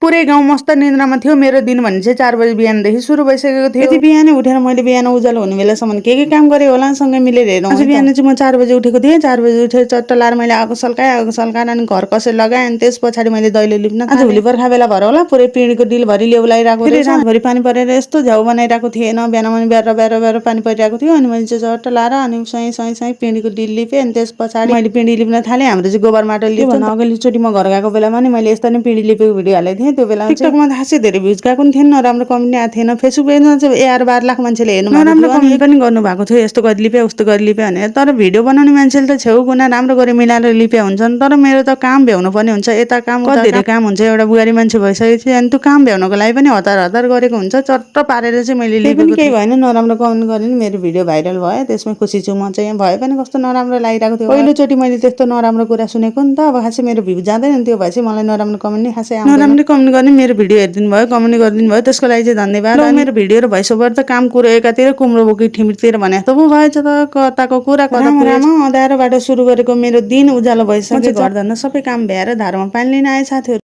पुरै गाउँ मस्त निन्द्रामा थियो। मेरो दिन भने चाहिँ 4 बजे बिहानदेखि सुरु भइसकेको थियो। यति बिहानै उठेर मैले बिहान उज्यालो हुने बेलासम्म के काम गरेँ होला सँगै मिलेर हेरौँ। आज बिहान चाहिँ म 4 बजे उठेको थिएँ। 4 बजे उठेर चट्ट लाएर मैले आगो सल्काएँ अनि घर कसै लगाएँ। अनि त्यस पछाडि मैले दैलो लिप्न थालेँ। आज भोलि बर्खा बेला भएर होला पुरै पिँढीको डिलभरि लेउलाइरहेको थियो। रातभरि पानी परेर यस्तो झ्याउ बनाइरहेको थिएन। बिहान पनि बेर पानी परिरहेको थियो। अनि मैले चाहिँ चट्ट लाएर अनि सही पिँढीको डिल लिपेँ। अनि त्यस पछाडि मैले पिँढी लिप्न थालेँ। हाम्रो चाहिँ गोबर माटो लिप्छ। अघिल्लोचोटि म घर गएको बेलामा नि मैले यस्तो नै पिँढी लिपेको भिडियो हालेको थिएँ। त्यो बेला टिकटकमा खासै धेरै भ्युज गएको पनि थिएन, नराम्रो कमेन्ट नि आएको थिएन। फेसबुक पेजमा चाहिँ 11-12 लाख मान्छेले हेर्नु नराम्रो कमेन्ट पनि गर्नुभएको थियो, यस्तो गरी लिपे उस्तो गरी लिपे भनेर। तर भिडियो बनाउने मान्छेले त छेउ कुना राम्रो गरी मिलाएर लिपे हुन्छन्। तर मेरो त काम भ्याउनु पर्ने हुन्छ, यता काम उता धेरै काम हुन्छ। एउटा बुहारी मान्छे भइसकेपछि अनि त्यो काम भ्याउनको लागि पनि हतार गरेको हुन्छ। चट्ट पारेर चाहिँ मैले लिपेको केही भएन, नराम्रो कमेन्ट गरेँ नि मेरो भिडियो भाइरल भयो। त्यसमै खुसी छु म चाहिँ। भए पनि कस्तो नराम्रो लागिरहेको थियो। पहिलोचोटि मैले त्यस्तो नराम्रो कुरा सुनेको नि त। अब खासै मेरो भ्यू जाँदैन नि, त्यो भए चाहिँ मलाई नराम्रो कमेन्ट नि खासै आउँदैन। नराम्रो कमेन्ट गर्ने मेरो भिडियो हेरिदिनु भयो, कमेन्ट गरिदिनु भयो, त्यसको लागि चाहिँ धन्यवाद। मेरो भिडियो र भोइस ओभर त काम कुरो एकातिर कुम्रो बोकी ठिमिरतिर भने जस्तो पो भएछ त। कताको कुरा कता राम अँध्यारोबाट सुरु गरेको मेरो दिन उज्यालो भइसक्यो। घर धन्दा सबै काम भ्याएर धारमा पानी लिन आए साथीहरु।